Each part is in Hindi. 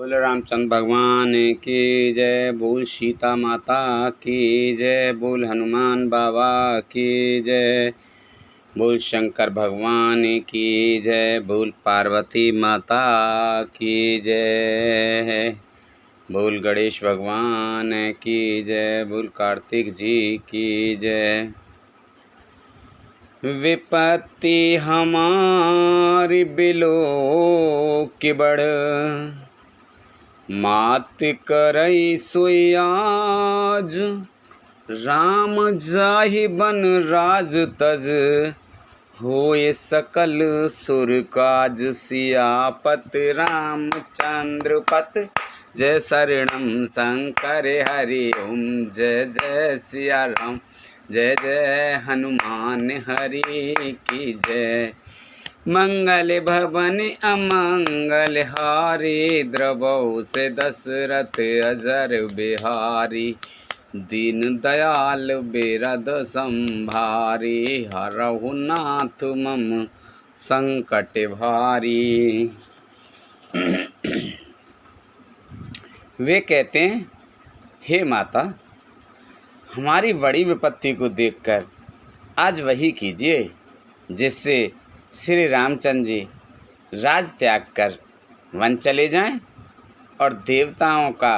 बोल रामचंद्र भगवान की जय, बोल सीता माता की जय, बोल हनुमान बाबा की जय, बोल शंकर भगवान की जय, बोल पार्वती माता की जय, बोल गणेश भगवान की जय, बोल कार्तिक जी की जय। विपत्ति हमारी बिलो की बढ़, मात करई सोई आज, राम जाहि बन राज तज, होए सकल सुर काज। सियापत रामचंद्र पत, जय शरणम शंकर हरि ओम। जय जय सिया राम, जय जय हनुमान हरि की जय। मंगल भवन अमंगल हारी, द्रवौ से दशरथ अजर बिहारी। दीन दयाल बिरद संभारी, हरहु नाथ मम संकट भारी। वे कहते हैं, हे माता, हमारी बड़ी विपत्ति को देखकर आज वही कीजिए जिससे श्री रामचंद्र जी राज त्याग कर वन चले जाएं और देवताओं का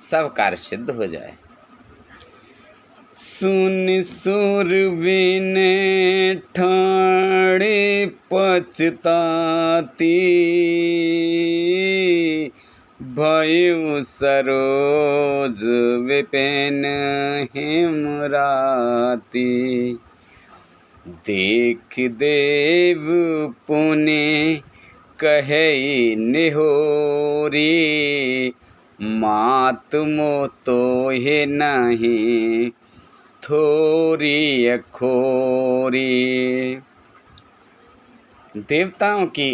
सब कार्य सिद्ध हो जाए। सुन सुरवीने ठाणे पछताती, भयउ सरोज विपिन हेमराती। देख देव पुनि कहई निहोरी, मात मोह तोहि नहीं थोरी अखोरी। देवताओं की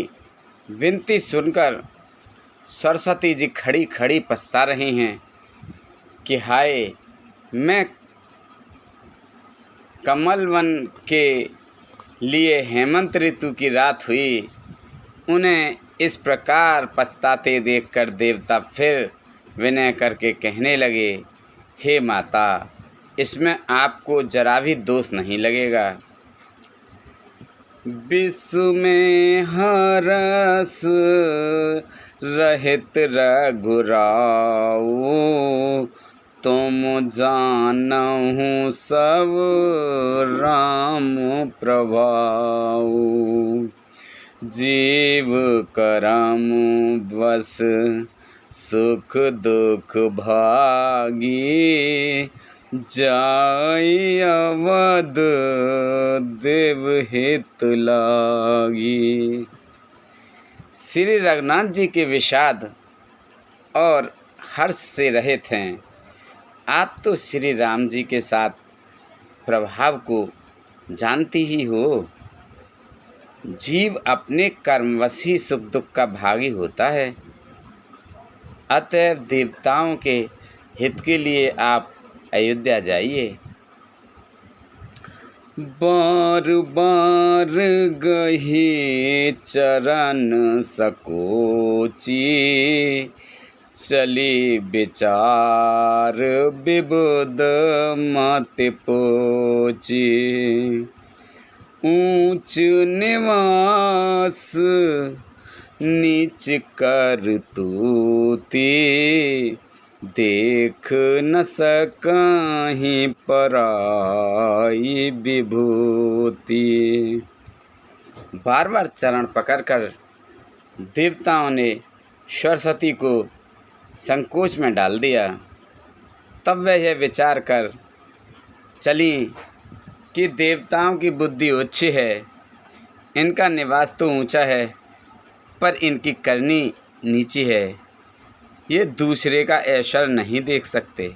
विनती सुनकर सरस्वती जी खड़ी खड़ी पछता रही हैं कि हाय, मैं कमल वन के लिए हेमंत ऋतु की रात हुई। उन्हें इस प्रकार पछताते देखकर देवता फिर विनय करके कहने लगे, हे माता, इसमें आपको जरा भी दोष नहीं लगेगा। विश्व में हरस रहित रघुराऊ, तुम जानहु सब राम प्रभाऊ। जीव करम बस सुख दुख भागी, जाई अवध देव हित लागी। श्री रघुनाथ जी के विषाद और हर्ष से रहित हैं। आप तो श्री राम जी के साथ प्रभाव को जानती ही हो। जीव अपने कर्मवश ही सुख दुख का भागी होता है। अतएव देवताओं के हित के लिए आप अयोध्या जाइए। बार बार गही चरण सकोची, चली विचार विबुध मत पोची। ऊंच निवास नीच कर तूती, देख न सकहीं पराई विभूति। बार बार चरण पकड़कर देवताओं ने सरस्वती को संकोच में डाल दिया। तब वह यह विचार कर चली कि देवताओं की बुद्धि उच्च है, इनका निवास तो ऊंचा है, पर इनकी करनी नीची है। ये दूसरे का ऐश्वर्य नहीं देख सकते।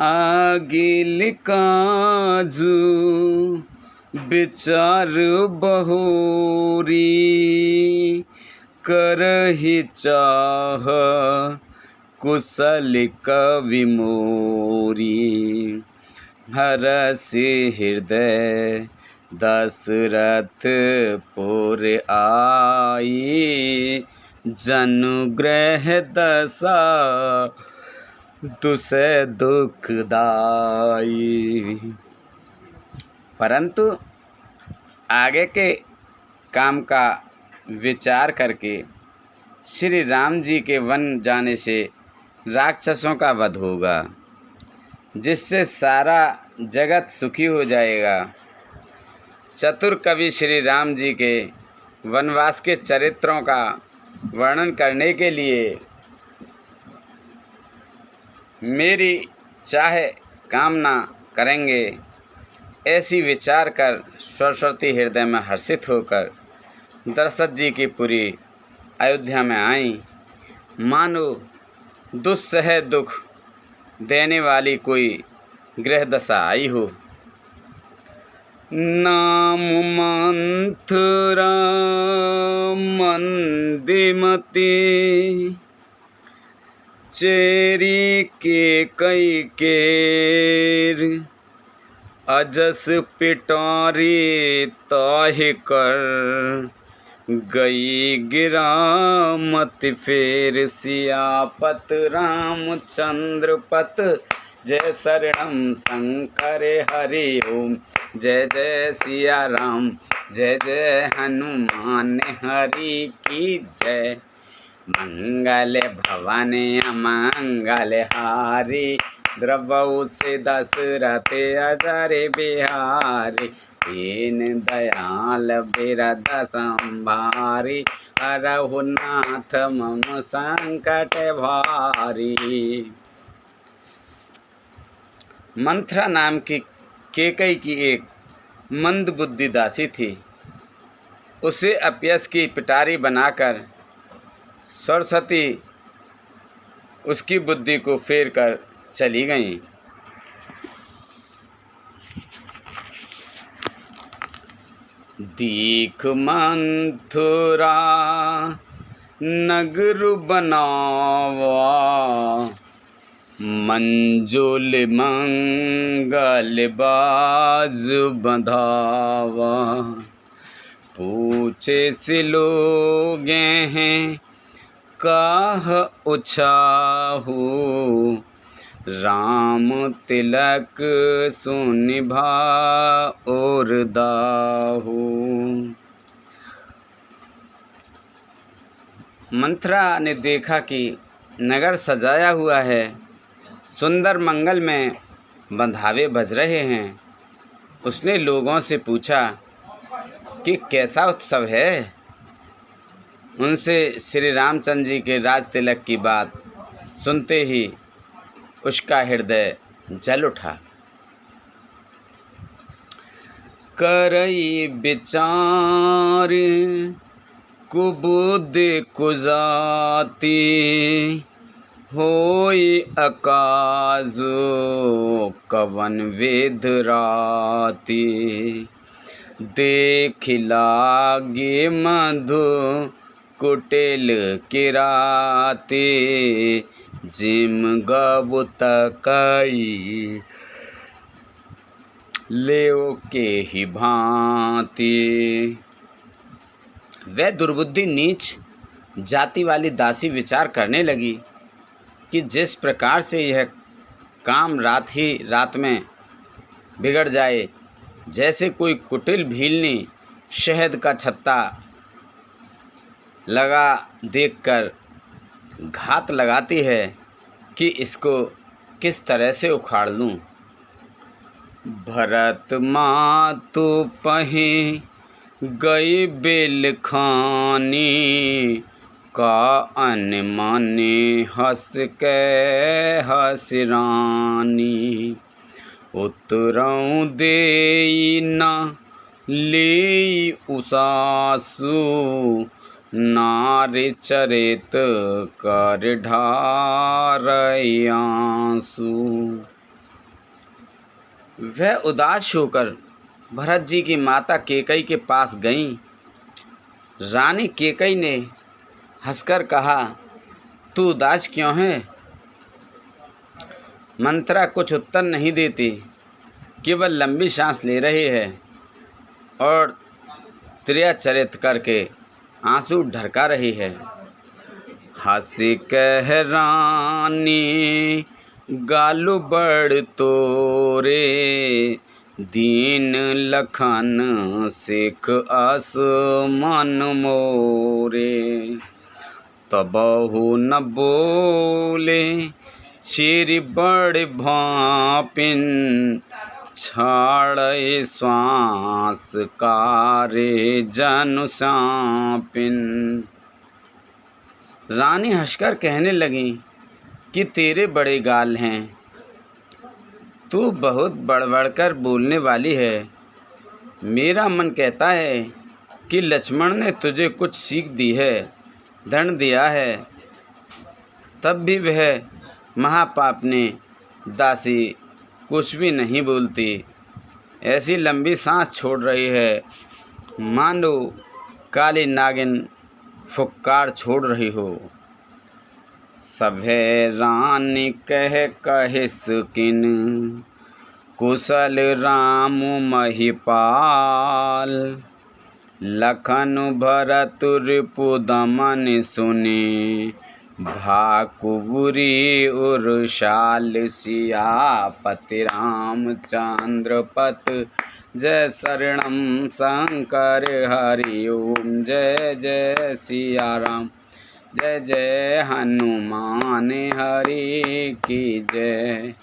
आगिल काजू विचार बहोरी, करहि चाह कुशल कवि मोरी। हरषि हृदय दशरथ पुर आई, जनुग्रह दशा दुसे दुखदाई। परंतु आगे के काम का विचार करके श्री राम जी के वन जाने से राक्षसों का वध होगा, जिससे सारा जगत सुखी हो जाएगा। चतुर कवि श्री राम जी के वनवास के चरित्रों का वर्णन करने के लिए मेरी चाहे कामना करेंगे, ऐसी विचार कर सरस्वती हृदय में हर्षित होकर दशरथ जी की पुरी अयोध्या में आई। मानो दुस्सह दुख देने वाली कोई ग्रह दशा आई हो। नाम मंथरा मंदिमती चेरी के कई केर अजस पिटारी ताहि कर गई गिरामत फेर सियापत रामचंद्र पत जय शरणम शंकर हरि ओम जय जय सिया राम जय जय हनुमान हरि की जय। मंगल भवानी अमंगल हारी द्रवौ से दशरथ अजर बिहारी दीन दयाल बिरद संभारी हरहु नाथ मम संकट भारी। मंथरा नाम की केकई की एक मंद बुद्धि दासी थी। उसे अपयश की पिटारी बनाकर सरस्वती उसकी बुद्धि को फेर कर चली गईं। दीख मंथुरा नगर बनावा मंजुल मंगल बाज बंधावा पूछे से लोग हैं काह उछाहू राम तिलक सुनिभा और दाहू। मंथरा ने देखा कि नगर सजाया हुआ है, सुंदर मंगल में बंधावे बज रहे हैं। उसने लोगों से पूछा कि कैसा उत्सव है। उनसे श्री रामचंद्र जी के राज तिलक की बात सुनते ही उसका हृदय जल उठा। करई विचार कुबुद कुजाती होई अकाजो कवन वेद राती देख लागे मधु कुटिल किराते जिम गब तकई लेओ के ही भांति। वह दुर्बुद्धि नीच जाति वाली दासी विचार करने लगी कि जिस प्रकार से यह काम रात ही रात में बिगड़ जाए, जैसे कोई कुटिल भीलनी शहद का छत्ता लगा देखकर घात लगाती है कि इसको किस तरह से उखाड़ लूं। भरत मातु पही गई बेल खानी का अनमाने हंस के हसरानी उतरऊ देई न ले उसासु नारी चरित कर ढारयांसु। वह उदास होकर भरत जी की माता केकई के पास गईं। रानी केकई ने हंसकर कहा, तू उदास क्यों है? मंथरा कुछ उत्तर नहीं देती, केवल लंबी सांस ले रही है और त्रिया चरित करके आंसू ढरका रही है। हंस कह रानी गालु बड़ तोरे, दीन लखन सिख अस मन मोरे। तबहु न बोले चिर बड़ भापिन, छाड़े श्वास कारे जनु सापिन। रानी हंसकर कहने लगी कि तेरे बड़े गाल हैं, तू बहुत बड़बड़कर बोलने वाली है। मेरा मन कहता है कि लक्ष्मण ने तुझे कुछ सीख दी है, दंड दिया है, तब भी वह महापापनी दासी कुछ भी नहीं बोलती। ऐसी लंबी सांस छोड़ रही है मानो काली नागिन फुक्कार छोड़ रही हो। सभे रानी कह कहिस किन, कुशल राम महिपाल। लखन भरत रिपुदमन सुने, भाकुबुरी उर्शाल। सियापति रामचंद्र पत जय शरणम शंकर हरि ओम। जय जय सिया राम, जय जय हनुमान हरि की जय।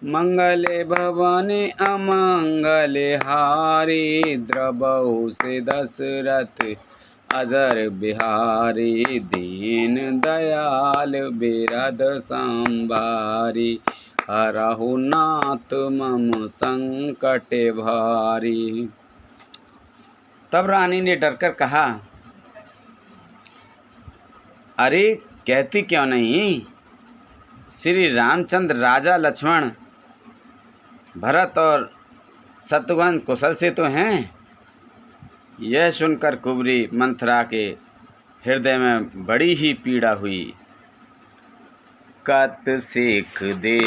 मंगले भवानी अमंगले हारी, द्रवहु से दशरथ अजर बिहारी। दीन दयाल बिरद संभारी, हरहु नाथ मम संकट भारी। तब रानी ने डरकर कहा, अरे कहती क्यों नहीं? श्री रामचंद्र राजा लक्ष्मण भरत और शत्रुघ्न कुशल से तो हैं। यह सुनकर कुबरी मंथरा के हृदय में बड़ी ही पीड़ा हुई। कत सीख दे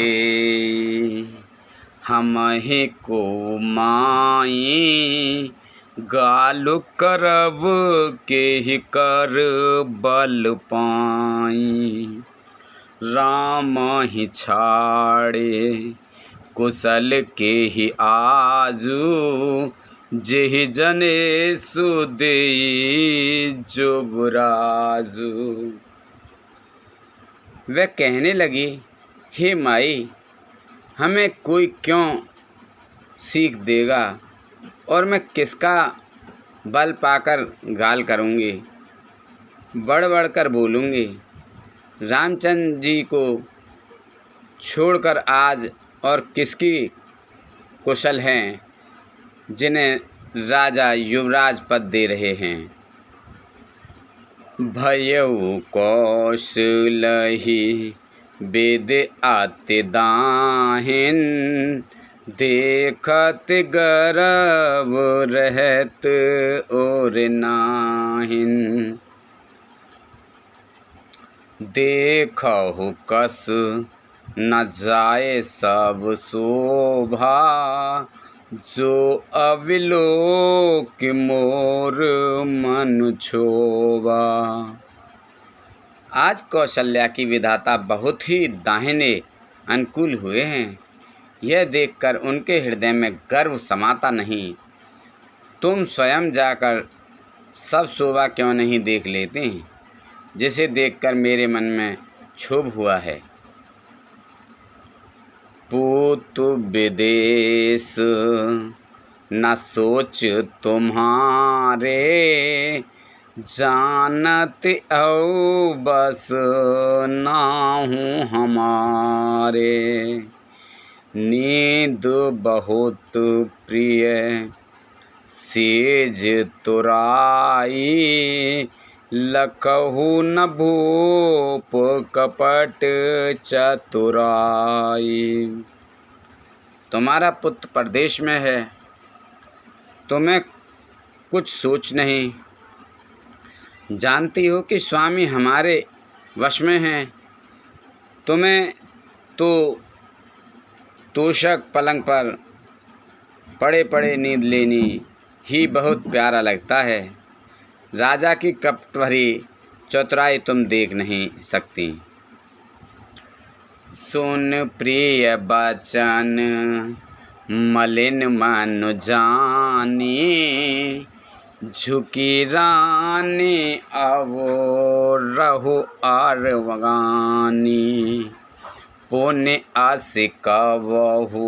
हमहि को माई, गालु करब के ही कर बल पाई। राम ही छाड़े कुशल के ही आजू, जेहि जने सुदेई जुबराजू। वह कहने लगी, हे माई, हमें कोई क्यों सीख देगा और मैं किसका बल पाकर गाल करूँगी, बढ़ बढ़ कर बोलूँगी। रामचंद्र जी को छोड़कर आज और किसकी कुशल हैं जिन्हें राजा युवराज पद दे रहे हैं। भयउ कौशलहि वेद अति दाहिन, देखत गर्व रहत और नाहिन। देखहु कस न जाए सब शोभा, जो अविलोक मोर मन क्षोभा। आज कौशल्या की विधाता बहुत ही दाहिने अनुकूल हुए हैं। यह देखकर उनके हृदय में गर्व समाता नहीं। तुम स्वयं जाकर सब शोभा क्यों नहीं देख लेते हैं, जिसे देखकर मेरे मन में क्षोभ हुआ है। पूत विदेश न सोच तुम्हारे, जानत औ बस नाहु हमारे। नींद बहुत प्रिय सेज तुराई, लखहु न भूप कपट चतुराई। तुम्हारा पुत्र परदेश में है, तुम्हें कुछ सोच नहीं। जानती हो कि स्वामी हमारे वश में हैं। तुम्हें तो तोशक पलंग पर पड़े पड़े नींद लेनी ही बहुत प्यारा लगता है। राजा की कपट भरी चतुराई तुम देख नहीं सकती। सुन प्रिय बचन मलिन मन जानी, झुकी रानी अवो रहो आरवगानी। पुण्य आस कबहू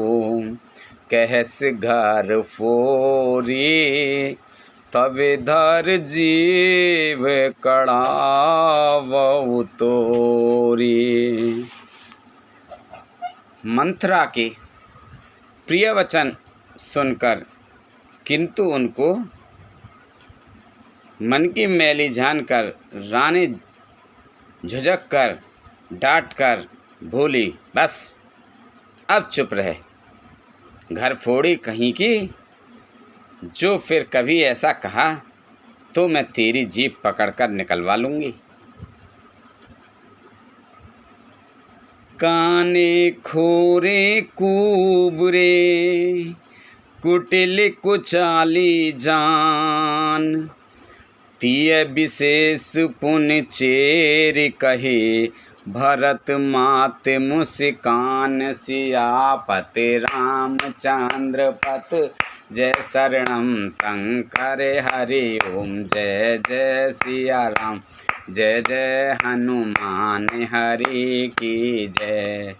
कहस घर फोरी, तब धर जीव कड़ावहु तोरी। मंथरा के प्रिय वचन सुनकर किंतु उनको मन की मैली जानकर रानी झुझक कर डांट कर बोली, बस अब चुप रहे, घर फोड़ी कहीं की। जो फिर कभी ऐसा कहा तो मैं तेरी जीभ पकड़कर निकलवा लूँगी। काने खोरे कुबरे कुटिल कुचाली जान, तिय विशेष पुन चेर कहे भरत मात मुस्कान। सियापत रामचंद्र पत जय शरणम शंकर हरि ओम। जय जय सिया राम जय जय हनुमान हरि की जय।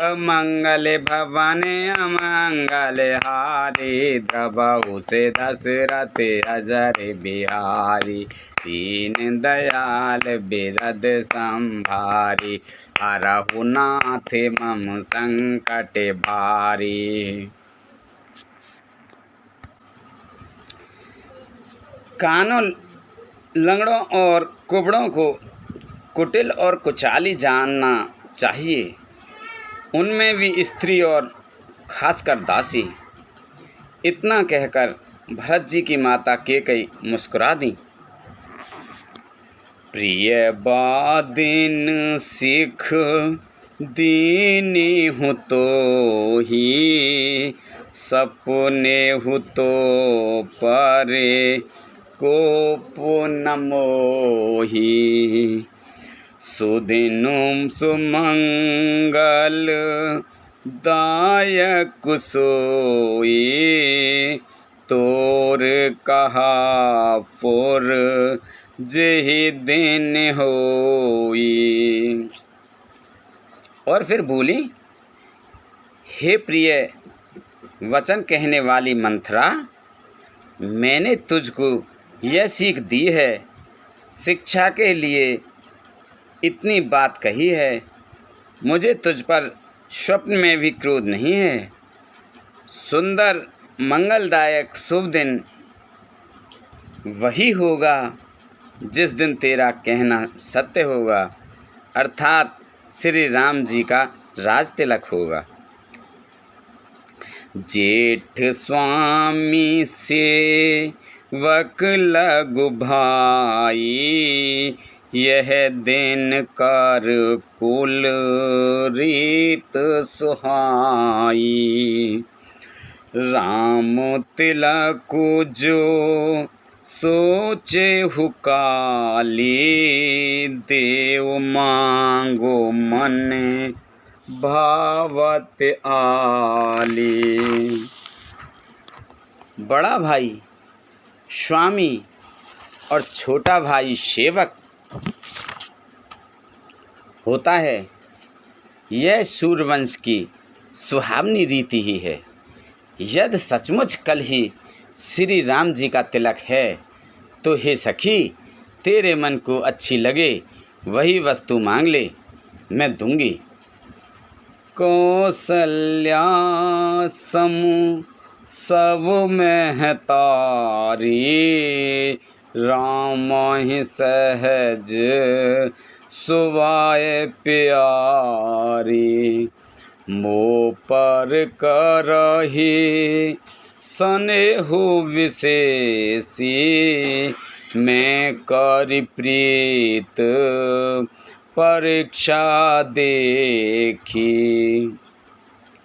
मंगल भवन अमंगल हारी, द्रवहु से दशरथ अजर बिहारी। दीन दयाल बिरद संभारी, हरहु नाथ मम संकट भारी। कानों लंगड़ों और कुबड़ों को कुटिल और कुचाली जानना चाहिए, उनमें भी स्त्री और खासकर दासी। इतना कहकर भरत जी की माता केकई मुस्कुरा दी। प्रिय बादिन सिख दीनी हूँ तो ही, सपने हूँ तो परे को न मोही। सुदिनुम सुमंगल दायक सोई, तोर कहा पुर जेहि दिन होई। और फिर बोली, हे प्रिय वचन कहने वाली मंथरा, मैंने तुझको यह सीख दी है, शिक्षा के लिए इतनी बात कही है। मुझे तुझ पर स्वप्न में भी क्रोध नहीं है। सुंदर मंगलदायक शुभ दिन वही होगा जिस दिन तेरा कहना सत्य होगा, अर्थात श्री राम जी का राज तिलक होगा। जेठ स्वामी से वक लगु भाई, यह दिन कर कुल रीत सुहाई। राम तिलक जो सोचे हुकाली, देव मांगो मन भावत आली। बड़ा भाई स्वामी और छोटा भाई सेवक होता है, यह सूर्यवंश की सुहावनी रीति ही है। यदि सचमुच कल ही श्री राम जी का तिलक है तो हे सखी, तेरे मन को अच्छी लगे वही वस्तु मांग ले, मैं दूंगी। कौसल्या समूह सब में तारी, राम ही सहज सुवाए प्यारी। मोह पर करही स्नेहु विशेषी, मैं करि प्रीत परीक्षा देखी।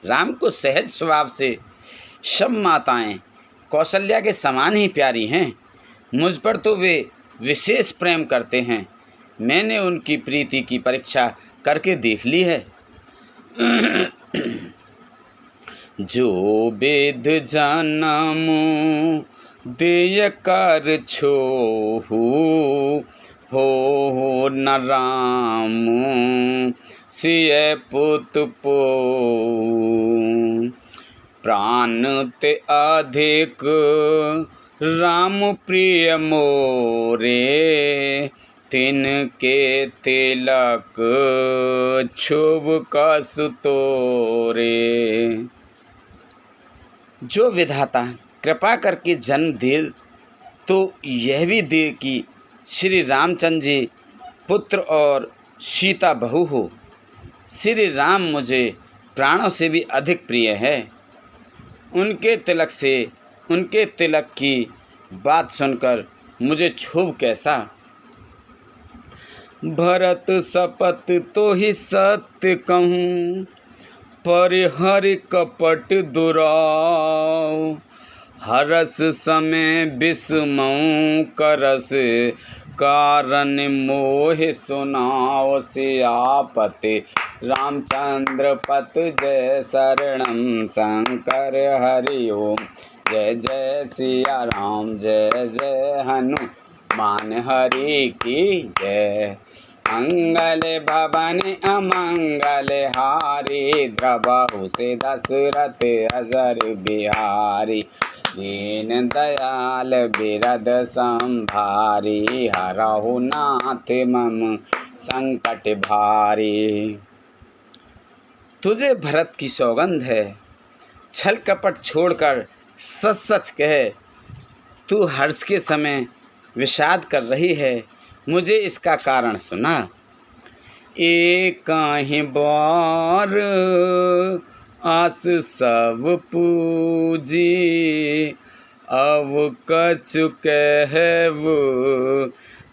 राम को सहज स्वभाव से सब माताएं कौशल्या के समान ही प्यारी हैं। मुझ पर तो वे विशेष प्रेम करते हैं। मैंने उनकी प्रीति की परीक्षा करके देख ली है। जो वेद जानमु देय कर छोहु, हो न राम सिय पुत पो। प्राण ते अधिक राम प्रिय मोरे, तिनके तिलक शुभ कसु तोरे। जो विधाता कृपा करके जन्म दे तो यह भी दे कि श्री रामचंद्र जी पुत्र और सीता बहू हो। श्री राम मुझे प्राणों से भी अधिक प्रिय है। उनके तिलक की बात सुनकर मुझे क्षोभ कैसा। भरत शपथ तो ही सत्य कहूँ, पर हरि कपट दुराव। हरस समय बिस्मऊ करस, कारण मोह सुनाओ। सियापति रामचंद्र पत जय शरणम, शंकर हरि ओम। जय जय सिया राम, जय जय हनुमान हरि की जय। मंगल भवन अमंगल हारी, द्रवहु से दशरथ अजर बिहारी। दीन दयाल बिरद संभारी, हरहु नाथ मम संकट भारी। तुझे भरत की सौगंध है, छल कपट छोड़कर सच सच कह। तू हर्ष के समय विषाद कर रही है, मुझे इसका कारण सुना। एक काहे बार आस सब पूजी, अब कछु कहब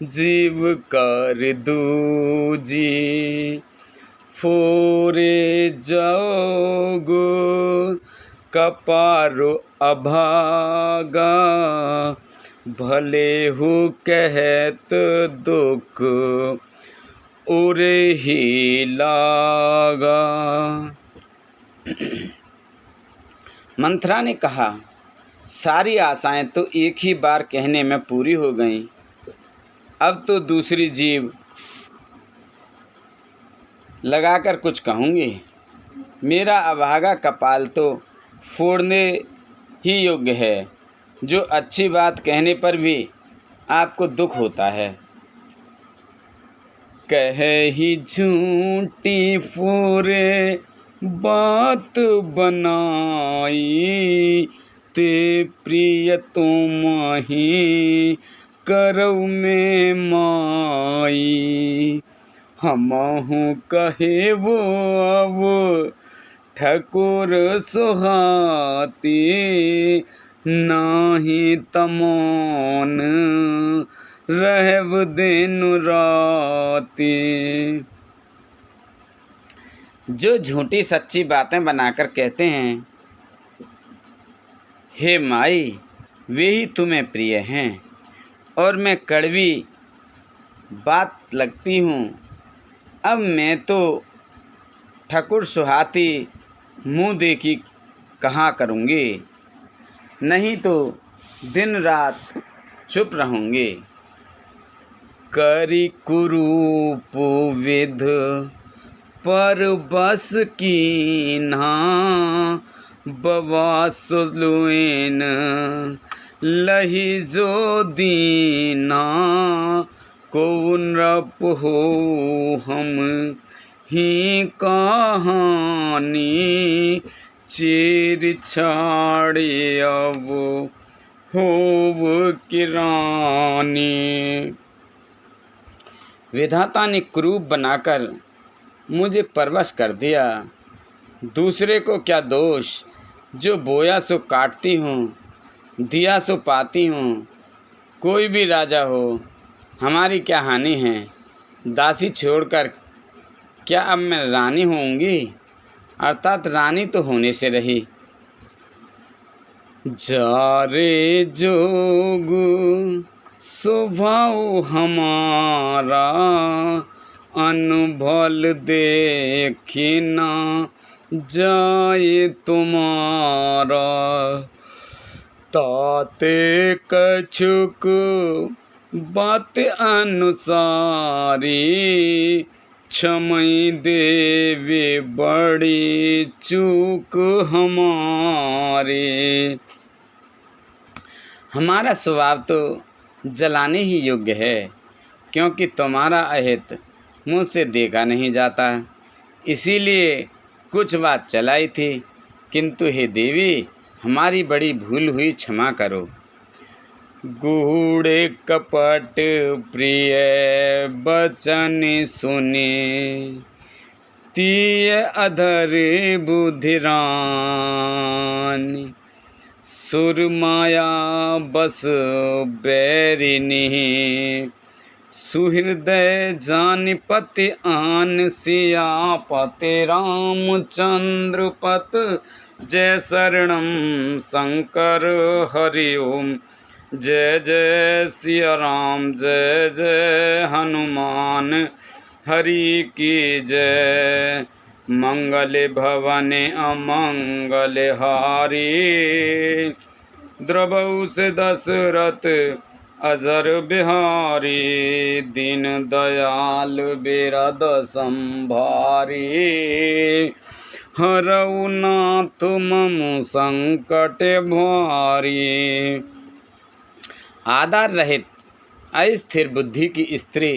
जीव कर दूजी। फोरे जाओगो कपारो अभागा, भले हो कहत दुख उरे ही लागा। मंथरा ने कहा, सारी आशाएं तो एक ही बार कहने में पूरी हो गईं। अब तो दूसरी जीव लगाकर कुछ कहूँगी। मेरा अभागा कपाल तो फोड़ने ही योग्य है, जो अच्छी बात कहने पर भी आपको दुख होता है। कहे ही झूठी फोरे बात बनाई, ते प्रिय तुम ही करऊ में माई। हमहु कहे वो अब ठकुर सुहाती, नाही तमोन रहब दिन राती। जो झूठी सच्ची बातें बनाकर कहते हैं, हे माई, वे ही तुम्हें प्रिय हैं और मैं कड़वी बात लगती हूँ। अब मैं तो ठकुर सुहाती मुँह देखी कहाँ करूँगी, नहीं तो दिन रात चुप रहूँगी। करी कुरूप विध पर बस कीन्हा, बवास लुएन लही जो दीना। को नृप हो हम ही कहानी, चीर छाड़े अब होव किरानी। विधाता ने क्रूप बनाकर मुझे परवश कर दिया। दूसरे को क्या दोष, जो बोया सो काटती हूँ, दिया सो पाती हूँ। कोई भी राजा हो, हमारी क्या हानि है। दासी छोड़कर क्या अब मैं रानी होऊंगी, अर्थात रानी तो होने से रही। जा रे जोग स्वभाव हमारा अनभल देखे ना जाए तुम्हारा। ताते कछुक बात अनुसारी क्षमई देवे बड़ी चूक हमारे। हमारा स्वभाव तो जलाने ही योग्य है, क्योंकि तुम्हारा अहित मुँह से देखा नहीं जाता, इसीलिए कुछ बात चलाई थी, किंतु हे देवी हमारी बड़ी भूल हुई, क्षमा करो। गूढ़े कपट प्रिय बचन सुने तीय अधर बुधिरान। सुरमाया बस बैरिनी सुहृदय जानिपति आन सियापति रामचंद्र पत। जय शरणम शंकर हरि ओम। जय जय सिया राम जय जय हनुमान हरि की जय। मंगल भवन अमंगल हारी द्रवहु से दशरथ अजर बिहारी। दीन दयाल बिरद संभारी हरऊ नाथ मम संकट भारी। आधार रहित अस्थिर बुद्धि की स्त्री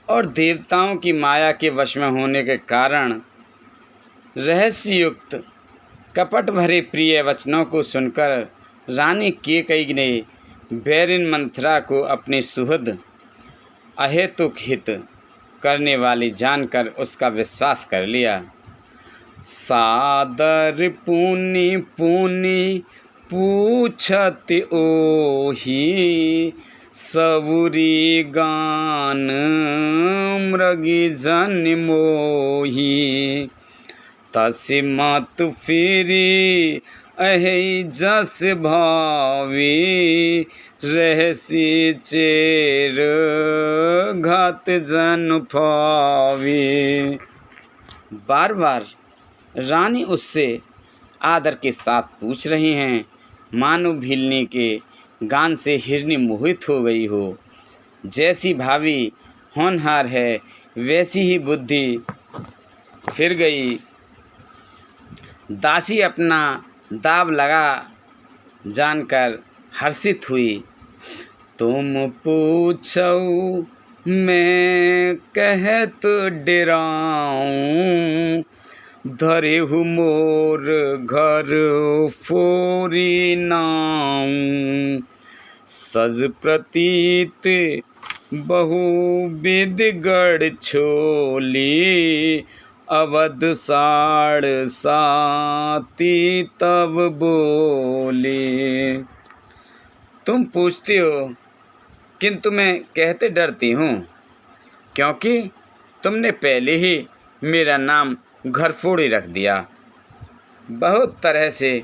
और देवताओं की माया के वश में होने के कारण रहस्ययुक्त कपट भरे प्रिय वचनों को सुनकर रानी कैकेयी ने बैरिन मंथरा को अपनी सुहृद अहेतुक हित करने वाली जानकर उसका विश्वास कर लिया। सादर पुनि पुनि पूछत ओही सबुरी गान मृगी जन मोही। तसि मत फिरी अहि जस भावी रहसी चेर घात जन फावी। बार बार रानी उससे आदर के साथ पूछ रही हैं, मानो भीलनी के गान से हिरनी मोहित हो गई हो। जैसी भावी होनहार है वैसी ही बुद्धि फिर गई। दासी अपना दाव लगा जानकर हर्षित हुई। तुम पूछो मैं कहत डेराऊं धरेहु मोर घर फोरी नाऊं। सज प्रतीत बहुविध गढ़ छोली अवध साड़ साती तब बोली। तुम पूछती हो किंतु मैं कहते डरती हूँ, क्योंकि तुमने पहले ही मेरा नाम घरफोड़ी रख दिया। बहुत तरह से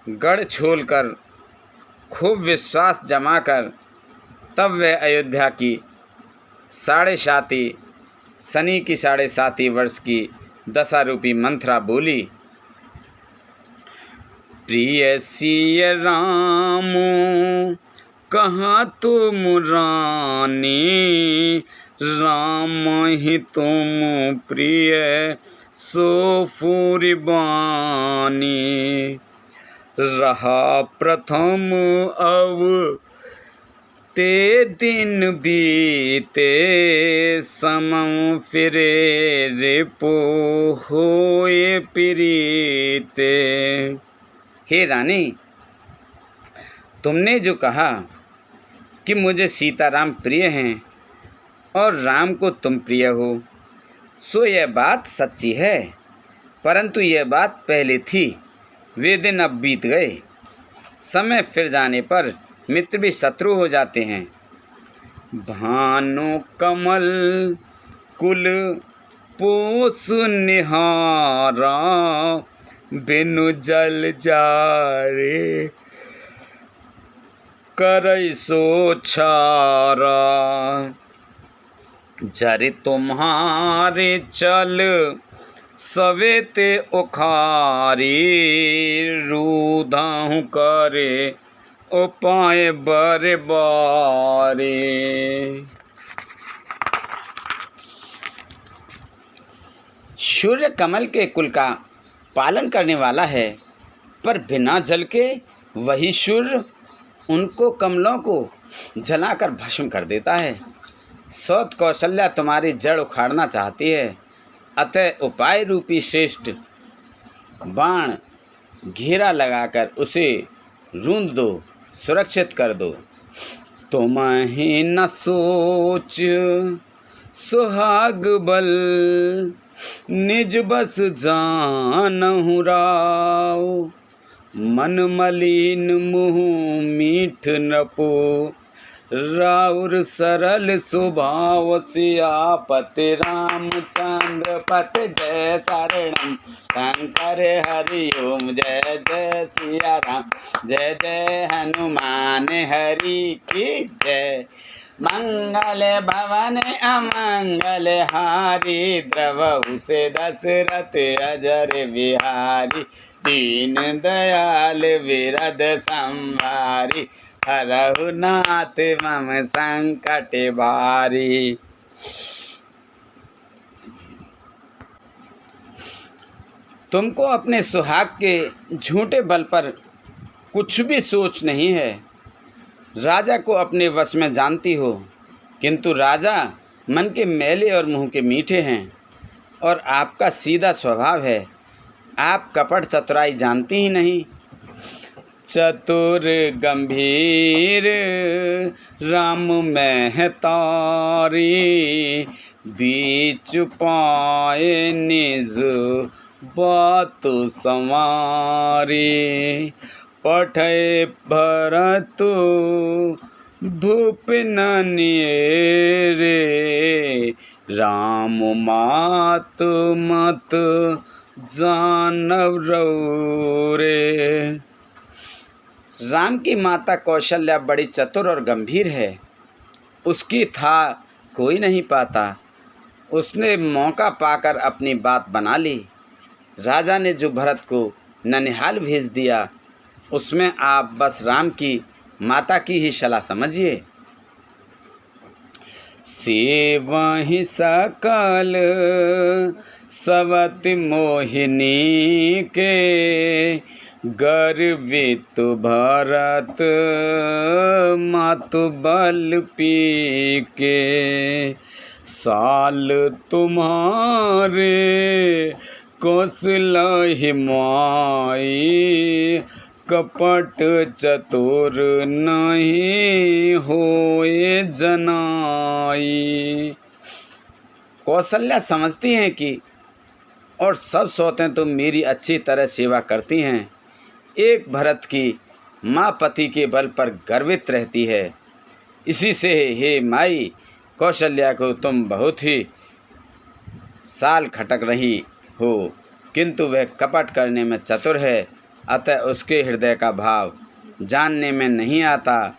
गढ़ छोलकर खूब विश्वास जमाकर तब वह अयोध्या की शनि की 7.5 वर्ष की दशारूपी मंथरा बोली। प्रिय सिय राम कहाँ तुम रानी राम ही तुम प्रिय सो फूरिबानी। रहा प्रथम अव ते दिन बीते समं फिरे रिपो होए प्रीते। हे रानी, तुमने जो कहा कि मुझे सीताराम प्रिय हैं और राम को तुम प्रिय हो, सो यह बात सच्ची है, परंतु यह बात पहले थी, वे दिन अब बीत गए। समय फिर जाने पर मित्र भी शत्रु हो जाते हैं। भानु कमल कुल पोस निहारा बिनु जल जारे करई सो छारा। जरे तुम्हारे चल सवेते उखारी, रूधाहूँ करे उपाय बारे बारे। सूर्य कमल के कुल का पालन करने वाला है, पर बिना जल के वही सूर्य उनको कमलों को जलाकर भस्म कर देता है। सौत कौशल्या तुम्हारी जड़ उखाड़ना चाहती है, अतः उपाय रूपी श्रेष्ठ बाण घेरा लगाकर उसे रूंध दो, सुरक्षित कर दो। तुम्हें न सोच सुहाग बल, निज बस जानहु राव। मन मलिन मुँह मीठ नपो, राउर सरल स्वभाव। सियापति रामचंद्र पति जय शरणम, शंकर हरि ओम जय जय सिया राम। जय जय हनुमान हरि की जय। मंगल भवन अमंगल हारी, द्रवहु से दशरथ अजर बिहारी। दीन दयाल विरद संहारी, हरहु नाथ मम संकट भारी। तुमको अपने सुहाग के झूठे बल पर कुछ भी सोच नहीं है। राजा को अपने वश में जानती हो, किंतु राजा मन के मैले और मुँह के मीठे हैं, और आपका सीधा स्वभाव है। आप कपट चतुराई जानती ही नहीं। चतुर गंभीर राम में तारी, बीच पाए निज बात संवारी। पठय भरत भूप निरे, राम मात मत जानव रे। राम की माता कौशल्या बड़ी चतुर और गंभीर है, उसकी था कोई नहीं पाता। उसने मौका पाकर अपनी बात बना ली। राजा ने जो भरत को ननिहाल भेज दिया, उसमें आप बस राम की माता की ही सलाह समझिए। सेवहि सकल सवति मोहिनी के, गर्वित भरत मातु बल पी के। साल तुम्हारे कौशलहि माई, कपट चतुर नहीं होए जनाई। कौशल्या समझती हैं कि और सब सौतें तो मेरी अच्छी तरह सेवा करती हैं। एक भरत की माँ पति के बल पर गर्वित रहती है। इसी से हे माई कौशल्या को तुम बहुत ही साल खटक रही हो, किंतु वह कपट करने में चतुर है, अतः उसके हृदय का भाव जानने में नहीं आता।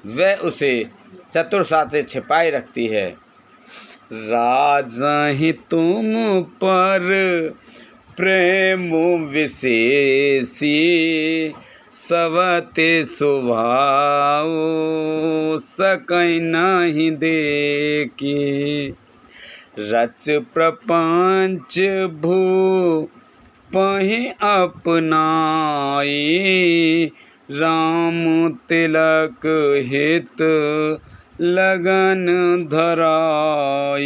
वह उसे चतुरता से छिपाए रखती है। राजा ही तुम पर प्रेम विशेषी, सवते स्वभाव सकई नहीं देखी। रच प्रपंच भू पहि अपनाई, राम तिलक हित लगन धराई।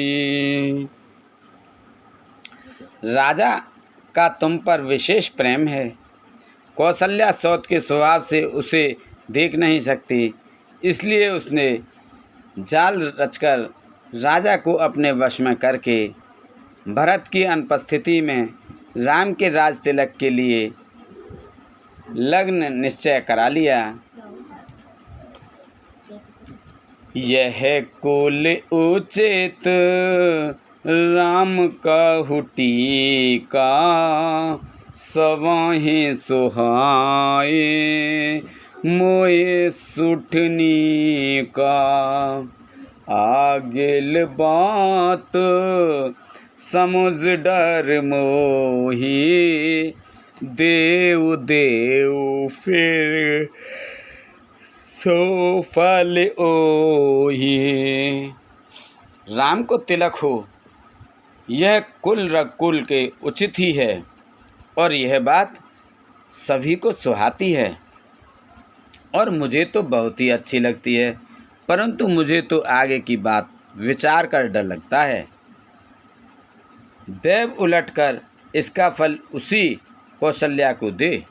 राजा का तुम पर विशेष प्रेम है। कौशल्या सौत के स्वभाव से उसे देख नहीं सकती, इसलिए उसने जाल रचकर राजा को अपने वश में करके भरत की अनुपस्थिति में राम के राज तिलक के लिए लग्न निश्चय करा लिया। यह कुल उचित राम कहु टीका, सवहि सुहाए मोए सुठनी का आगिल बात, समुझ डर मोही देव देव फिर सो फल ओही। राम को तिलक हो, यह कुल रकुल के उचित ही है, और यह बात सभी को सुहाती है, और मुझे तो बहुत ही अच्छी लगती है, परंतु मुझे तो आगे की बात विचार कर डर लगता है। देव उलटकर इसका फल उसी कौशल्या को दे।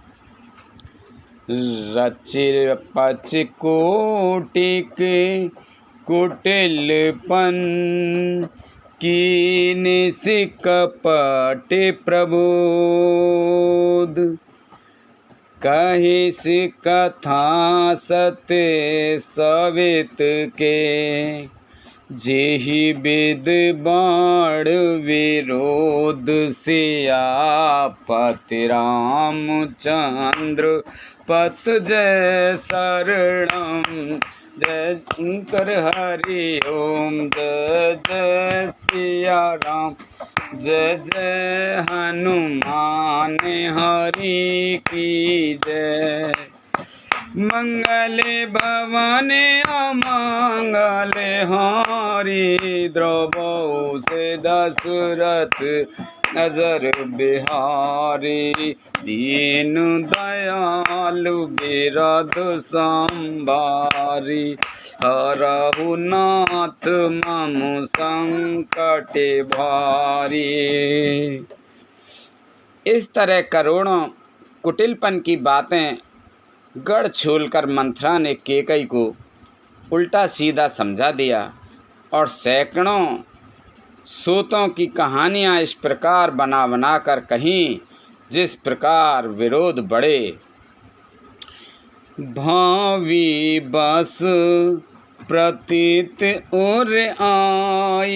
रचिर पच कोटिक कुटिलपन, कीन कपट प्रबोध, कहिस कथा सत्य सवित के, जेहि विद बाण विरोध सियापति रामचंद्र पत जय शरणम। जय शंकर हरि ओम, जय जय सिया राम, जय जय हनुमान हरि की जय। मंगले भवाने अमंगले हारी, द्रवौ से दशरथ नजर बिहारी, दीन दयालु बिरद संभारी, हरहु नाथ मम संकट भारी। इस तरह करोड़ों कुटिलपन की बातें गढ़ छोलकर मंथरा ने कैकई को उल्टा सीधा समझा दिया, और सैकड़ों सूतों की कहानियाँ इस प्रकार बना बना कर कहीं, जिस प्रकार विरोध बढ़े। भावी बस प्रतीत उर आई,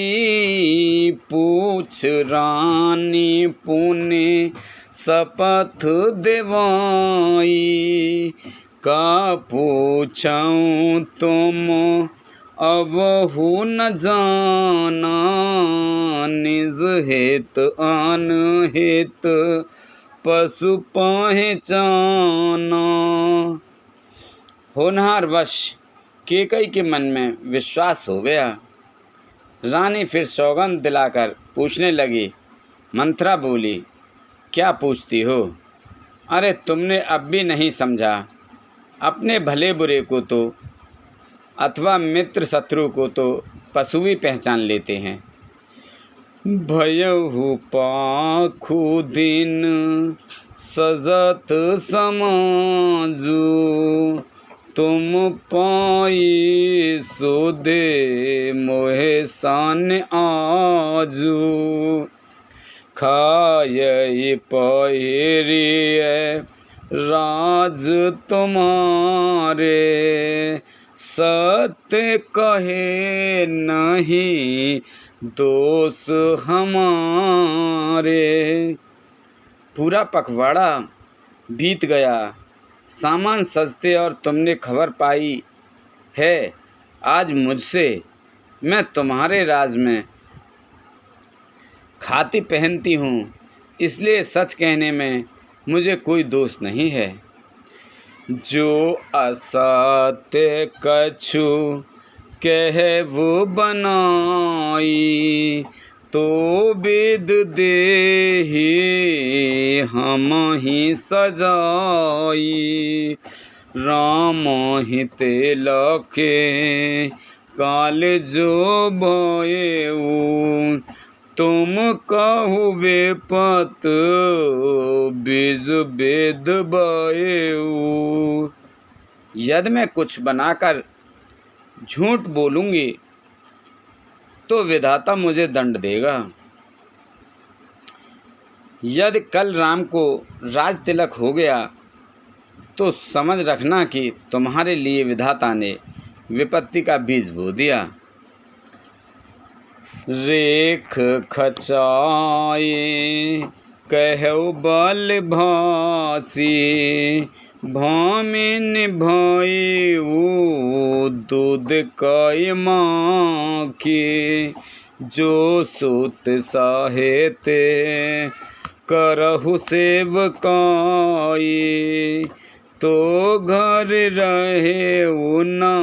पूछ रानी पुण्य शपथ देवाई, का पूछऊँ तुम अबहु न जाना, निज हित अनहित पशु पहचाना। होनहारवश कैकई के मन में विश्वास हो गया। रानी फिर सौगंध दिलाकर पूछने लगी। मंथरा बोली, क्या पूछती हो? अरे तुमने अब भी नहीं समझा, अपने भले बुरे को तो अथवा मित्र शत्रु को तो पशु भी पहचान लेते हैं। भयहु पाखु दिन सजत समाजू, तुम पाई सो दे मोहे सान आजू, खाय पहिरिय राज तुम्हारे, सत्य कहे नहीं दोष हमारे। पूरा पखवाड़ा बीत गया, सामान सजते और तुमने खबर पाई है आज मुझसे। मैं तुम्हारे राज में खाती पहनती हूँ, इसलिए सच कहने में मुझे कोई दोष नहीं है। जो असत्य कछु कहबो बनाई, तो वेद देहि हम ही सजाई, राम हित लखे काल जो भयऊ, तुम कहु बेपत बीज वेद बयऊ। यदि मैं कुछ बनाकर झूठ बोलूँगी तो विधाता मुझे दंड देगा। यदि कल राम को राज तिलक हो गया तो समझ रखना कि तुम्हारे लिए विधाता ने विपत्ति का बीज बो दिया। रेख खचाए कहु बल भासी, भामिन भाई वो दूध कई माँ की, जो सूत साहेते करहु सेवकाई, तो घर रहे उना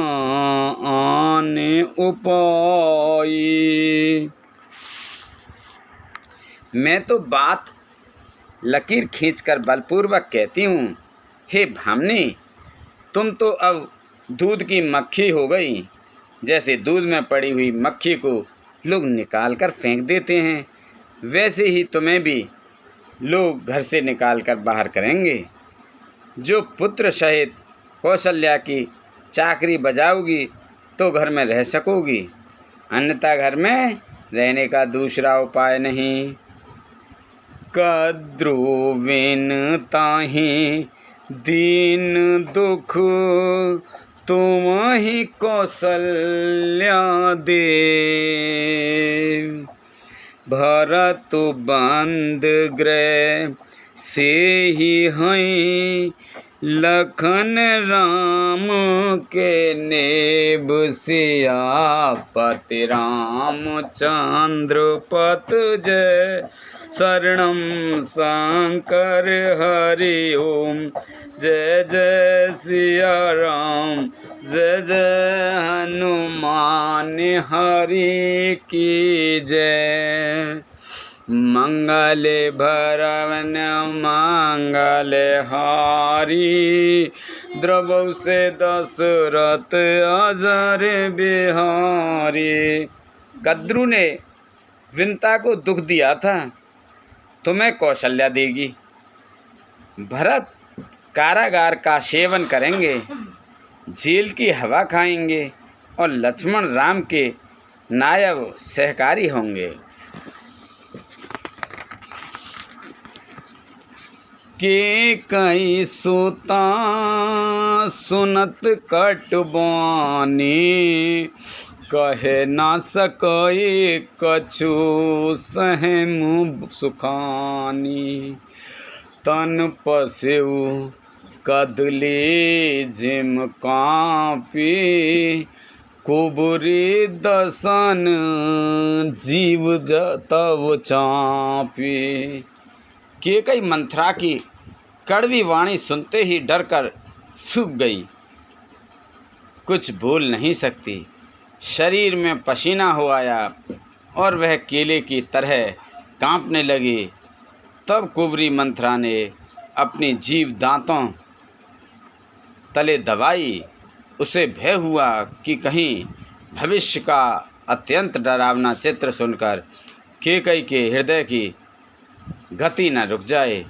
आने उपाय। मैं तो बात लकीर खींचकर बलपूर्वक कहती हूँ, हे भामनी, तुम तो अब दूध की मक्खी हो गई। जैसे दूध में पड़ी हुई मक्खी को लोग निकाल कर फेंक देते हैं, वैसे ही तुम्हें भी लोग घर से निकाल कर बाहर करेंगे। जो पुत्र सहित कौशल्या की चाकरी बजाओगी तो घर में रह सकोगी, अन्यथा घर में रहने का दूसरा उपाय नहीं। कद्रुविन ताहि दीन दुख, तुम ही कौशल्या दे। भरत बंद गृह से ही हैं, लखन राम के नेब सियापति रामचंद्र पत जय। शरणम शंकर हरि ओम, जय जय सिया राम, जय जय हनुमान हरि की जय। मंगल भरवन मंगल हारी, द्रवौ से दशरथ अजर बिहारी। कद्रु ने विंता को दुख दिया था, तुम्हें कौशल्या देगी। भरत कारागार का सेवन करेंगे, जेल की हवा खाएंगे, और लक्ष्मण राम के नायब सहकारी होंगे। के कई सुता सुनत कटबानी, कहे ना सकई कछु सहमु सुखानी। तन पसेउ कदली जिम कापी, कुबरी दसन जीव तव चापी। के कई मंथरा की कड़वी वाणी सुनते ही डर कर सूख गई, कुछ बोल नहीं सकती। शरीर में पसीना हो आया और वह केले की तरह कांपने लगी। तब कुबरी मंथरा ने अपनी जीभ दांतों तले दबाई। उसे भय हुआ कि कहीं भविष्य का अत्यंत डरावना चित्र सुनकर केकई के हृदय की गति न रुक जाए,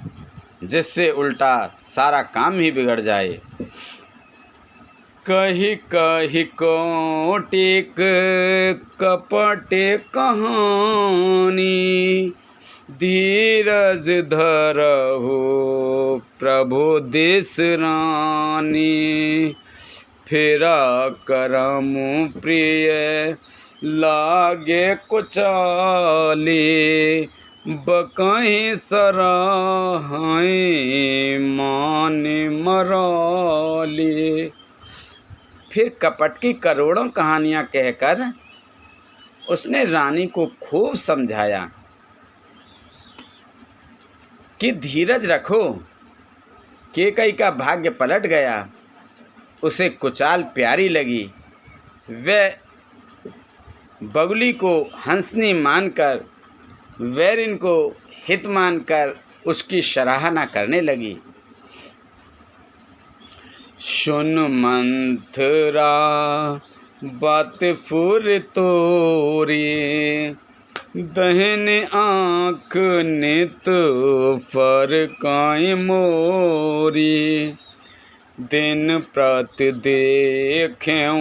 जिससे उल्टा सारा काम ही बिगड़ जाए। कही कही कोटिक कपटे कहानी, धीरज धरहु प्रभु देश रानी। फेरा करमु प्रिय लागे कुचाली, बकहीं सराहें मान मराली। फिर कपट की करोड़ों कहानियाँ कहकर उसने रानी को खूब समझाया कि धीरज रखो। केकई का भाग्य पलट गया, उसे कुचाल प्यारी लगी। वह बगुली को हंसनी मानकर, वैरिन को हित मानकर उसकी सराहना करने लगी। सुन मंथरा बात फुर तोरी, दहन आँख नित फरकाई मोरी। दिन प्रति देखेऊँ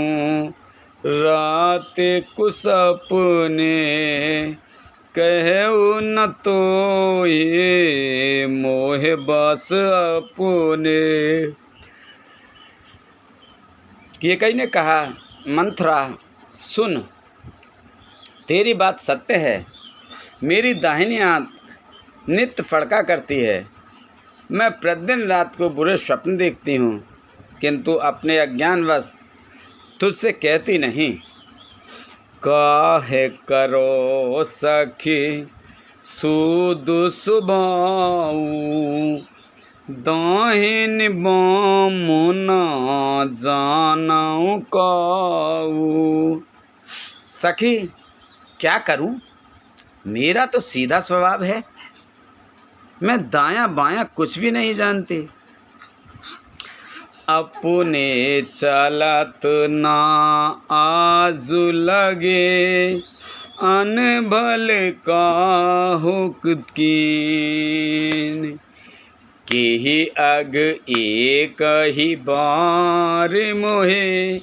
रात कुसपने, कहऊ न तो ये मोह बस अपने। केकई ने कहा, मंथरा सुन, तेरी बात सत्य है। मेरी दाहिनी आँख नित्य फड़का करती है, मैं प्रतिदिन रात को बुरे स्वप्न देखती हूँ, किंतु अपने अज्ञानवश तुझसे कहती नहीं। काहे करो सखी सूद सुभाऊ, दाहिन बाम न जानऊ काऊ। सखी क्या करूं, मेरा तो सीधा स्वभाव है, मैं दायां बायां कुछ भी नहीं जानती। अपने चलत ना आजु लगे, अनभल काहुक कीन। केहि अग एक ही बार मोहे,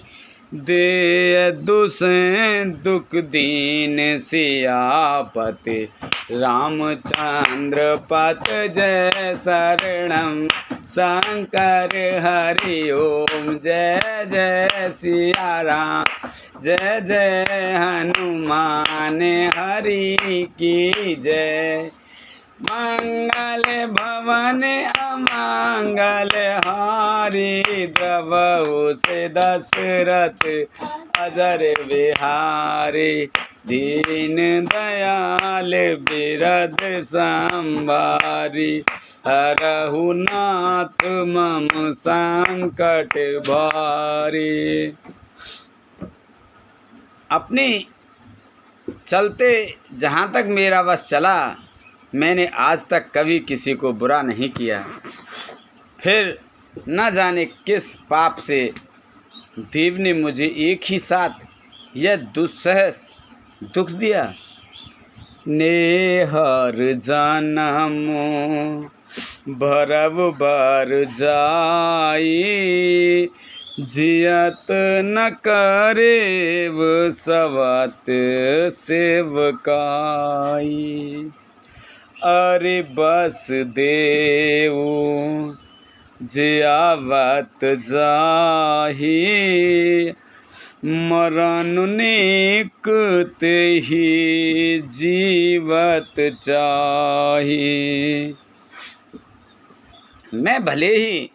दे दुसें दुख दीन सियापति। रामचंद्र पत जय शरणम शंकर हरि ओम। जय जय सिया राम, जय जय हनुमान हरि की जय। मंगल भवन अमंगल हारी, द्रवहु से दशरथ अजर बिहारी। दीन दयाल बिरद संभारी, हरहु नाथ मम संकट भारी। अपनी चलते जहाँ तक मेरा वश चला, मैंने आज तक कभी किसी को बुरा नहीं किया। फिर न जाने किस पाप से देव ने मुझे एक ही साथ यह दुस्सह दुख दिया। नेहर जनम भरव बर जाई, जियत न करेव सवत सेवकाई। अरे बस देव जियावत जाही, मरण नेक तेहि जीवत चाही। मैं भले ही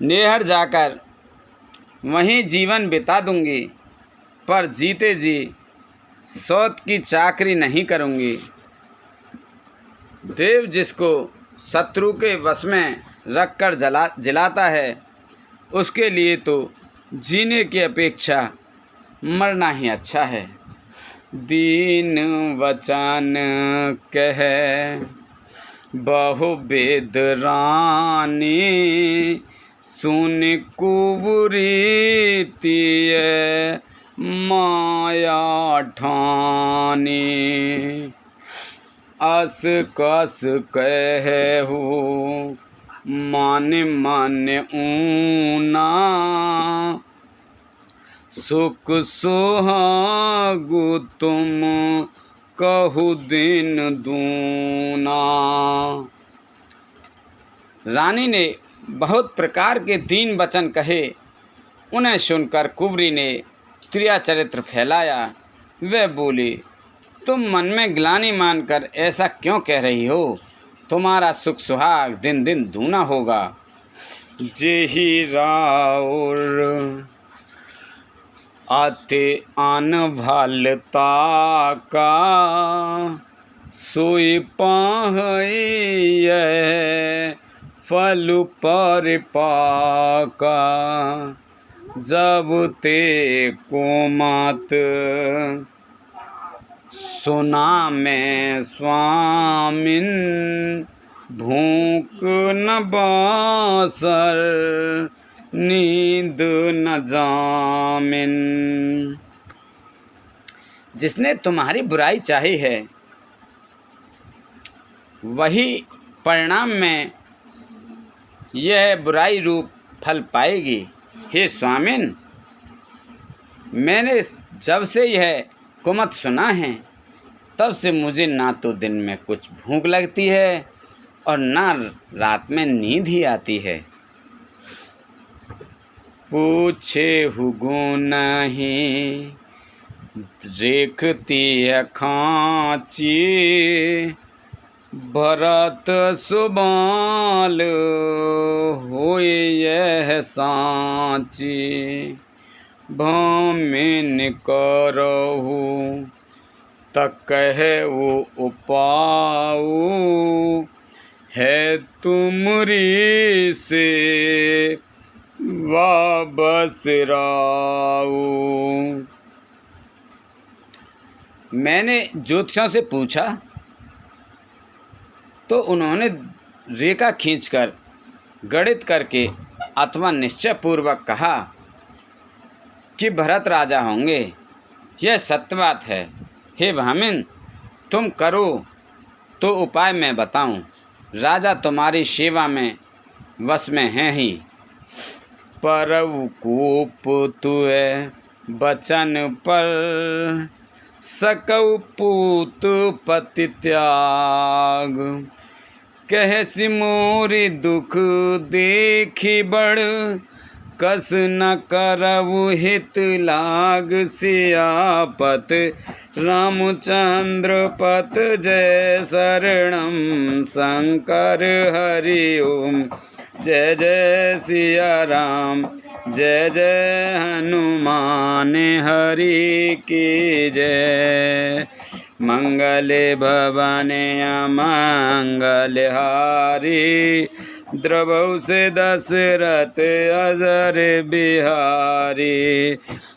नेहर जाकर वहीं जीवन बिता दूंगी, पर जीते जी सौत की चाकरी नहीं करूंगी। देव जिसको शत्रु के वश में रखकर जलाता है, उसके लिए तो जीने की अपेक्षा मरना ही अच्छा है। दीन वचन कह बहु वेद रानी, सुन कुबुरीति माया ठानी। अस कस कहु मन मन ऊना, सुख सुहागु तुम कहु दिन दूना। रानी ने बहुत प्रकार के दीन वचन कहे। उन्हें सुनकर कुंवरी ने त्रिया चरित्र फैलाया। वह बोली, तुम मन में ग्लानि मानकर ऐसा क्यों कह रही हो? तुम्हारा सुख सुहाग दिन दिन दूना होगा। जेहि राउर आते आन भालता का, सोई पाहै फल पर पाका। जब ते को मात सुना मैं स्वामिन, भूख न बासर नींद न जामिन। जिसने तुम्हारी बुराई चाही है, वही परिणाम में यह बुराई रूप फल पाएगी। हे स्वामिन, मैंने जब से यह कुमत सुना है, तब से मुझे ना तो दिन में कुछ भूख लगती है और ना रात में नींद ही आती है। पूछे हुगो नहीं रेखती है खांची, भरत सुबाल होय यह सांची, भामिन करहु तक कहे वो उपाऊ, है तुमरी से वाबस राऊ। मैंने ज्योतिषियों से पूछा तो उन्होंने रेखा खींचकर गणित करके अथवा निश्चय पूर्वक कहा कि भरत राजा होंगे। यह सत्य बात है। हे भामिन, तुम करो तो उपाय मैं बताऊं। राजा तुम्हारी सेवा में वश में हैं ही। परव कोप तुए बचन पर, सकौ पूत पति त्याग। कह सिमोरी दुख देखी बड़, कस न करऊ हित लाग। सियापत रामचंद्र पत जय शरणम, शंकर हरि ओम। जय जय सिया राम, जय जय हनुमान हरि की जय। मंगल भवन अमंगल हारी, द्रवौ से दशरथ अजर बिहारी।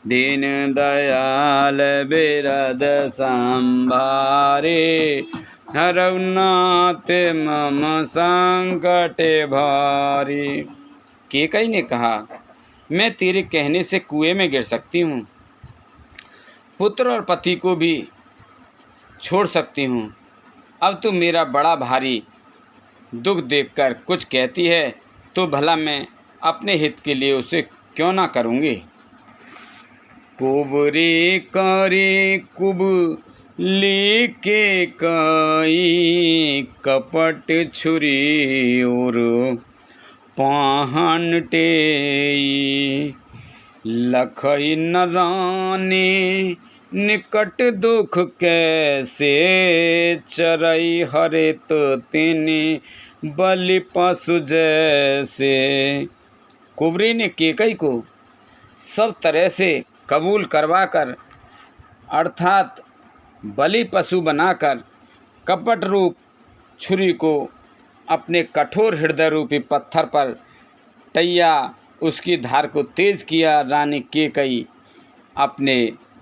दीन दयाल बिरद संभारे, हरौ नाथ मम संकट भारी। केकई ने कहा, मैं तेरे कहने से कुएं में गिर सकती हूँ, पुत्र और पति को भी छोड़ सकती हूँ। अब तू मेरा बड़ा भारी दुख देखकर कुछ कहती है तो भला मैं अपने हित के लिए उसे क्यों ना करूँगी। कुबरी करी कुबली के कई, कपट छुरी और पाहन टेई। लखई न रानी निकट दुख कैसे, चरई हरित तिनि बलि पशु जैसे। कुबरी ने केकई को सब तरह से कबूल करवाकर अर्थात बलि पशु बनाकर कपट रूप छुरी को अपने कठोर हृदय रूपी पत्थर पर टैया उसकी धार को तेज किया। रानी केकई अपने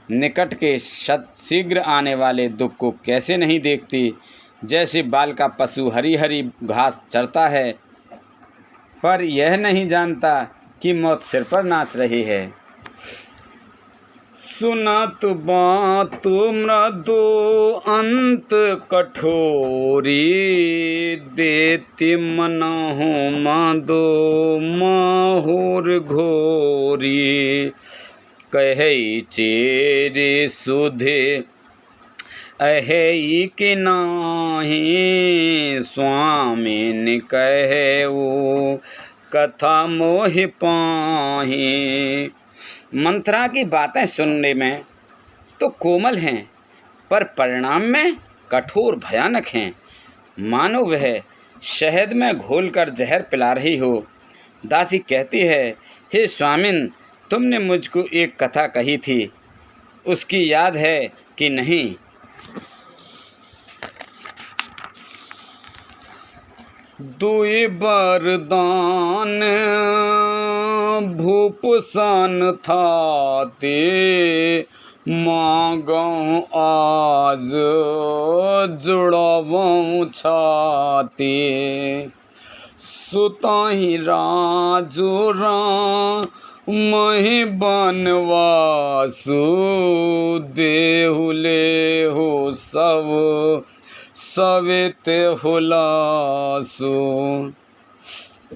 निकट के शीघ्र आने वाले दुख को कैसे नहीं देखती। जैसे बाल का पशु हरी हरी घास चरता है पर यह नहीं जानता कि मौत सिर पर नाच रही है। सुनत बात मृदु अंत कठोरी, देति मनहु मादो माहुर घोरी। कहे चेरे सुधे अहे कि नाही, स्वामिन कहे वो कथा मोहि पाही। मंत्रा की बातें सुनने में तो कोमल हैं पर परिणाम में कठोर भयानक हैं, मानो वह शहद में घोलकर जहर पिला रही हो। दासी कहती है, हे स्वामिन, तुमने मुझको एक कथा कही थी, उसकी याद है कि नहीं। दुई बरदान भूप सन थाते, मांगऊँ आज जुड़वऊँ छाते। सुताही राजू मही बनवासु, देहु लेहु सब सवित हुलासु।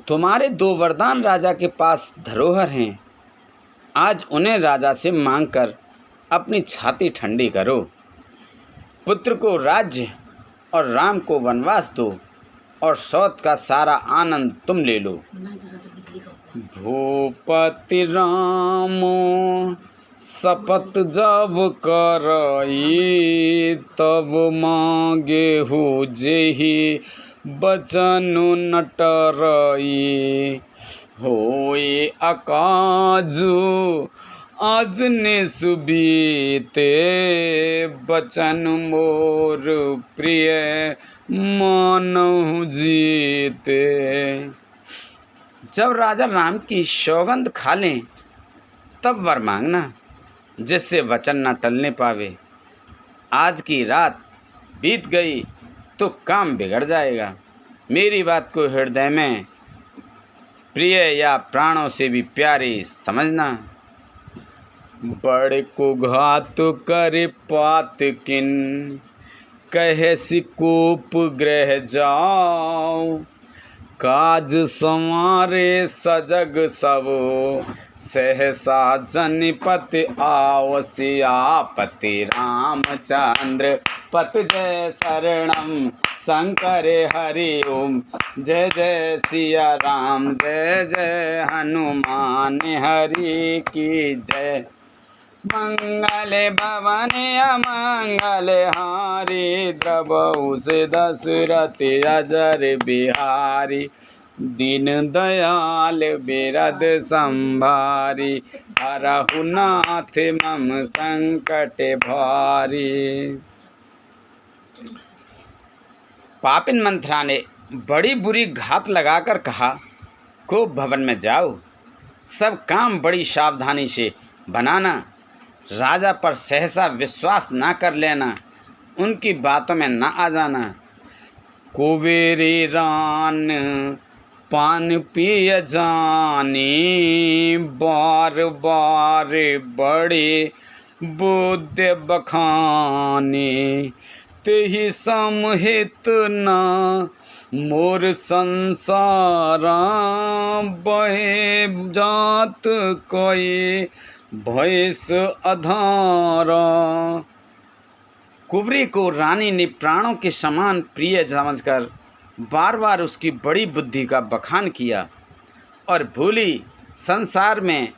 तुम्हारे दो वरदान राजा के पास धरोहर हैं, आज उन्हें राजा से मांगकर अपनी छाती ठंडी करो। पुत्र को राज्य और राम को वनवास दो और सौत का सारा आनंद तुम ले लो। भूपति राम शपथ जब करई तब मांगे हो जेहि बचन नटरई होए अकाजु आज ने सुबीते बचन मोर प्रिय मानहु जीते। जब राजा राम की सौगंध खा लें तब वर मांगना, जिससे वचन न टलने पावे। आज की रात बीत गई तो काम बिगड़ जाएगा। मेरी बात को हृदय में प्रिय या प्राणों से भी प्यारी समझना। बड़े को घात करे पात किन कहे सिकोप ग्रह जाओ काज संवारे सजग सब सहसा जनपति आवसियापति रामचंद्र पत जय शरणम शंकर हरि ओम जय जय सिया राम जय जय हनुमान हरि की जय। मंगल भवन अमंगल हारी द्रवहु से दशरथ अजर बिहारी दीन दयाल बिरद संभारी हरहु नाथ मम संकट भारी। पापिन मंथरा ने बड़ी बुरी घात लगाकर कहा, को भवन में जाओ, सब काम बड़ी सावधानी से बनाना, राजा पर सहसा विश्वास ना कर लेना, उनकी बातों में ना आ जाना। कुबेरी रान पान पिय जानी बार बार बड़े बुद्ध बखानी तेहि समहित ना मोर संसारा बहे जात कोई भैंस अधारा। कुबरी को रानी ने प्राणों के समान प्रिय समझकर बार बार उसकी बड़ी बुद्धि का बखान किया और भूली, संसार में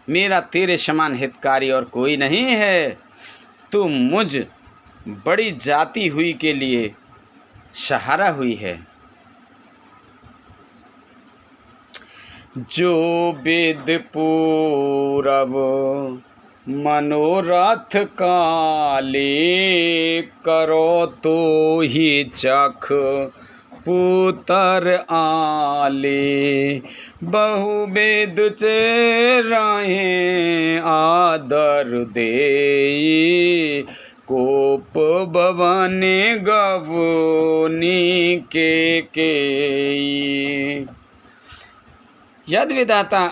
मेरा तेरे समान हितकारी और कोई नहीं है। तू मुझ बड़ी जाती हुई के लिए सहारा हुई है। जो वेद पूरब मनोरथ काले करो तो ही चख पुतर आले बहु वेद चेराहे आदर दे कोप भवन गवनी के यदि विधाता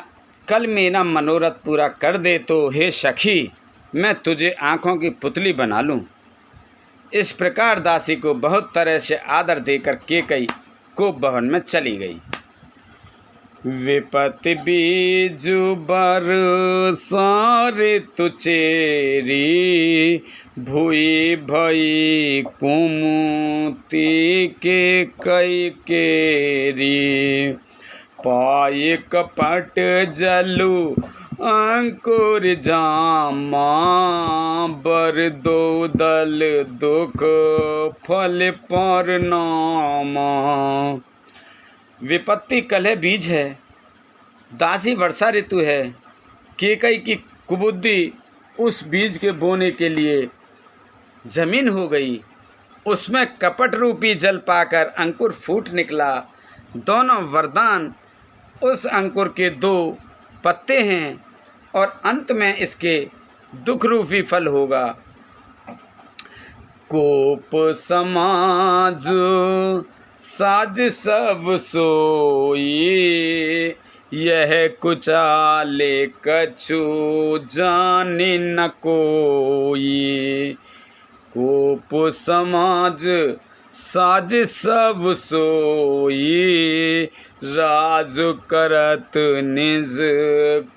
कल मेरा मनोरथ पूरा कर दे तो हे सखी मैं तुझे आँखों की पुतली बना लूँ। इस प्रकार दासी को बहुत तरह से आदर देकर केकई को भवन में चली गई। विपत्ति बीजु बर सारे तुचेरी भूई भई कुमुति के कई केरी पाए कपट जलु अंकुर जामा बर दो दल दुख फल पर नामा। विपत्ति कलह बीज है, दासी वर्षा ऋतु है। केकई की कुबुद्धि उस बीज के बोने के लिए जमीन हो गई, उसमें कपट रूपी जल पाकर अंकुर फूट निकला। दोनों वरदान उस अंकुर के दो पत्ते हैं और अंत में इसके दुख रूपी फल होगा। कोप समाज साज सब सोई यह कुचाले कछु जाने न कोई। कोप समाज साज सब सोई राज करत निज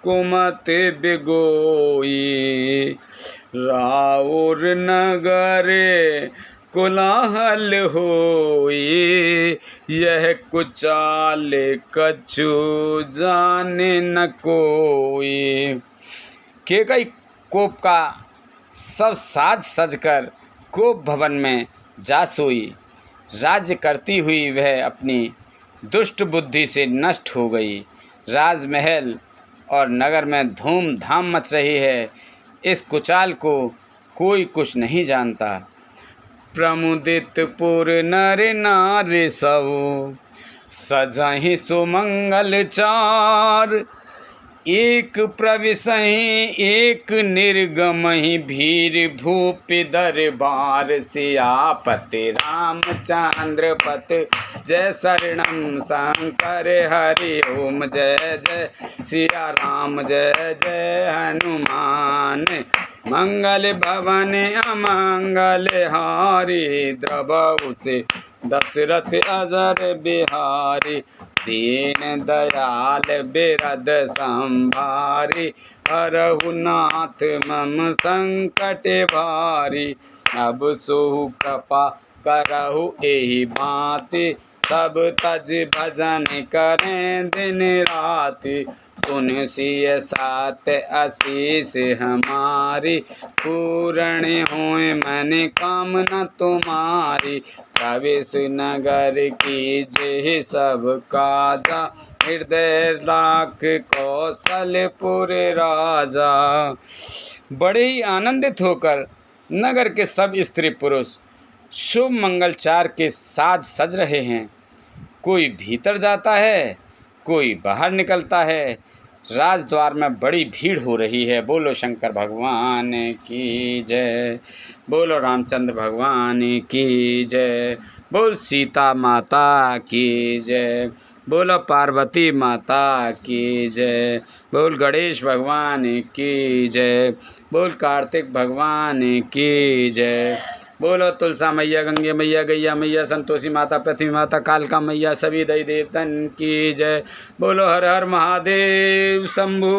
कुमत बिगोई। राउर नगरे कोलाहल होई यह कुचाल कछु जाने न कोई। केकई कोप का सब साज सजकर कोप भवन में जा सोई। राज्य करती हुई वह अपनी दुष्ट बुद्धि से नष्ट हो गई। राजमहल और नगर में धूमधाम मच रही है। इस कुचाल को कोई कुछ नहीं जानता। प्रमुदित पुर नर नारी सब, सजहि सुमंगल चार। एक प्रविशहि एक निर्गमहि, भीर भूपि दरबार। सियापति रामचंद्र पत, जय शरणम शंकर हरि ओम। जय जय सिया राम, जय जय हनुमान। मंगल भवन अमंगल हारी, द्रवहु से दशरथ अजर बिहारी। दीन दयाल बिरद संभारी, हरहु नाथ मम संकट भारी। अब सोहु कृपा करहु एहि भांति, सब तज भजन करें दिन राति। सुन सिय सात आशीष हमारी, पूर्ण होए मन कामना तुम्हारी। प्रवेश नगर की जय सब काजा, हृदय राख कौशलपुर राजा। बड़े ही आनंदित होकर नगर के सब स्त्री पुरुष शुभ मंगलचार के साज सज रहे हैं। कोई भीतर जाता है, कोई बाहर निकलता है। राजद्वार में बड़ी भीड़ हो रही है। बोलो शंकर भगवान की जय, बोलो रामचंद्र भगवान की जय, बोल सीता माता की जय, बोलो पार्वती माता की जय, बोल गणेश भगवान की जय, बोल कार्तिक भगवान की जय, बोलो तुलसा मैया, गंगे मैया, गैया मैया, संतोषी माता, पृथ्वी माता, कालका मैया, सभी देवी देवतन की जय। बोलो हर हर महादेव शंभू।